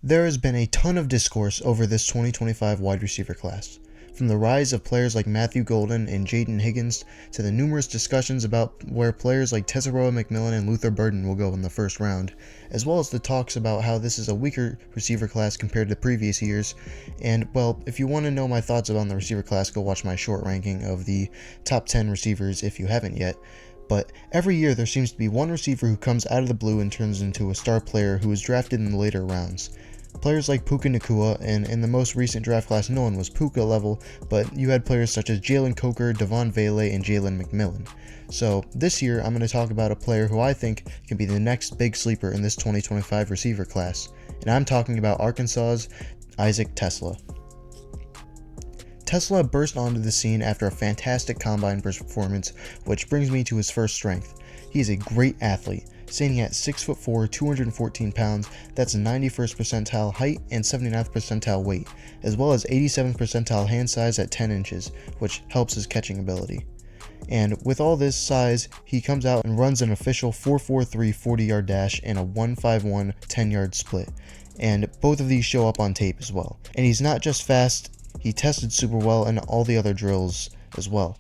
There has been a ton of discourse over this 2025 wide receiver class. From the rise of players like Matthew Golden and Jaden Higgins to the numerous discussions about where players like Tesaroa McMillan and Luther Burden will go in the first round, as well as the talks about how this is a weaker receiver class compared to previous years. And well, if you want to know my thoughts about the receiver class, go watch my short ranking of the top 10 receivers if you haven't yet. But every year there seems to be one receiver who comes out of the blue and turns into a star player who is drafted in the later rounds. Players like Puka Nacua, and in the most recent draft class no one was Puka level, but you had players such as Jalen Coker, Devon Vele, and Jalen McMillan. So this year I'm going to talk about a player who I think can be the next big sleeper in this 2025 receiver class, and I'm talking about Arkansas's Isaac TeSlaa. TeSlaa burst onto the scene after a fantastic combine performance, which brings me to his first strength. He is a great athlete, standing at 6'4", 214 pounds, that's 91st percentile height and 79th percentile weight, as well as 87th percentile hand size at 10 inches, which helps his catching ability. And with all this size, he comes out and runs an official 4.43 40-yard dash and a 1.51 10-yard split, and both of these show up on tape as well. And he's not just fast, he tested super well in all the other drills as well,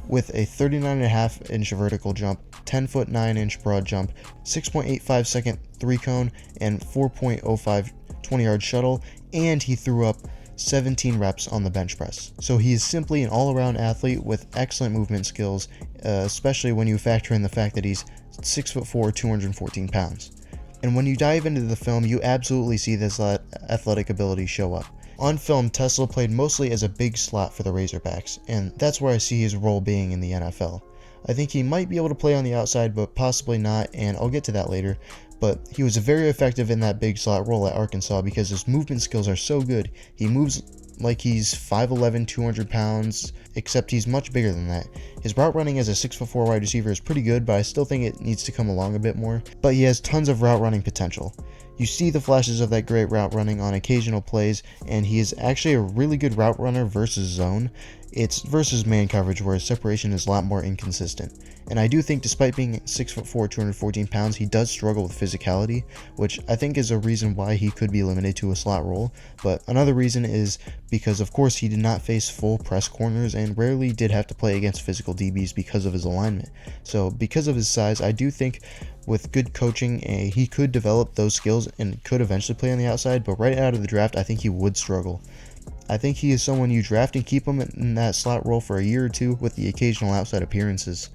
with a 39.5 inch vertical jump, 10 foot 9 inch broad jump, 6.85 second 3-cone, and 4.05 20-yard shuttle, and he threw up 17 reps on the bench press. So he is simply an all-around athlete with excellent movement skills, especially when you factor in the fact that he's 6'4", 214 pounds. And when you dive into the film, you absolutely see this athletic ability show up. On film, TeSlaa played mostly as a big slot for the Razorbacks, and that's where I see his role being in the NFL. I think he might be able to play on the outside, but possibly not, and I'll get to that later. But he was very effective in that big slot role at Arkansas because his movement skills are so good. He moves like he's 5'11", 200 pounds, except he's much bigger than that. His route running as a 6'4" wide receiver is pretty good, but I still think it needs to come along a bit more. But he has tons of route running potential. You see the flashes of that great route running on occasional plays, and he is actually a really good route runner versus zone. It's versus man coverage where his separation is a lot more inconsistent. And I do think despite being 6'4", 214 pounds, he does struggle with physicality, which I think is a reason why he could be limited to a slot role. But another reason is because of course he did not face full press corners and rarely did have to play against physical DBs because of his alignment. So because of his size, I do think with good coaching, he could develop those skills and could eventually play on the outside, but right out of the draft, I think he would struggle. I think he is someone you draft and keep him in that slot role for a year or two with the occasional outside appearances.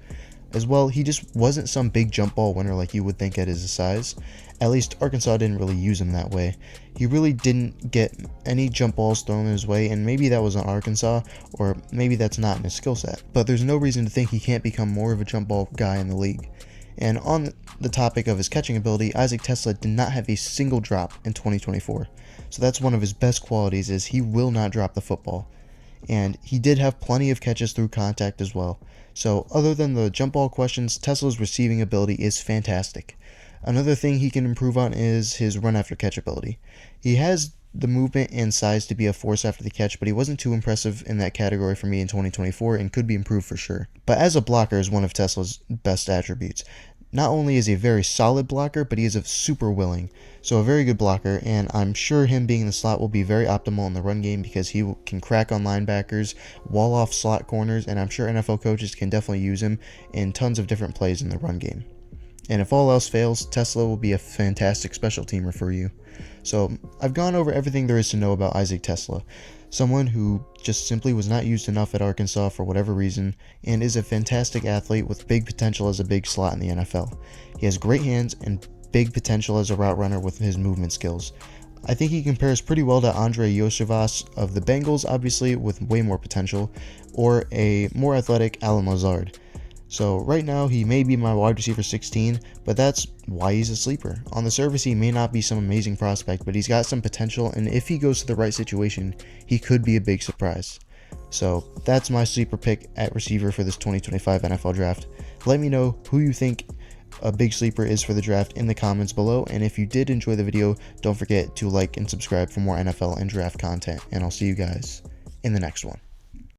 As well, he just wasn't some big jump ball winner like you would think at his size. At least Arkansas didn't really use him that way. He really didn't get any jump balls thrown his way, and maybe that was on Arkansas, or maybe that's not in his skill set. But there's no reason to think he can't become more of a jump ball guy in the league. And on the topic of his catching ability, Isaac TeSlaa did not have a single drop in 2024. So that's one of his best qualities, is he will not drop the football. And he did have plenty of catches through contact as well. So other than the jump ball questions, TeSlaa's receiving ability is fantastic. Another thing he can improve on is his run after catch ability. He has the movement and size to be a force after the catch, but he wasn't too impressive in that category for me in 2024 and could be improved for sure. But as a blocker is one of TeSlaa's best attributes. Not only is he a very solid blocker, but he is a super willing. So a very good blocker, and I'm sure him being in the slot will be very optimal in the run game because he can crack on linebackers, wall off slot corners, and I'm sure NFL coaches can definitely use him in tons of different plays in the run game. And if all else fails, TeSlaa will be a fantastic special teamer for you. So I've gone over everything there is to know about Isaac TeSlaa. Someone who just simply was not used enough at Arkansas for whatever reason, and is a fantastic athlete with big potential as a big slot in the NFL. He has great hands and big potential as a route runner with his movement skills. I think he compares pretty well to Andre Iosivas of the Bengals, obviously with way more potential, or a more athletic Allen Lazard. So right now he may be my wide receiver 16, but that's why he's a sleeper. On the surface he may not be some amazing prospect, but he's got some potential, and if he goes to the right situation, he could be a big surprise. So that's my sleeper pick at receiver for this 2025 NFL draft. Let me know who you think a big sleeper is for the draft in the comments below, and if you did enjoy the video, don't forget to like and subscribe for more NFL and draft content, and I'll see you guys in the next one.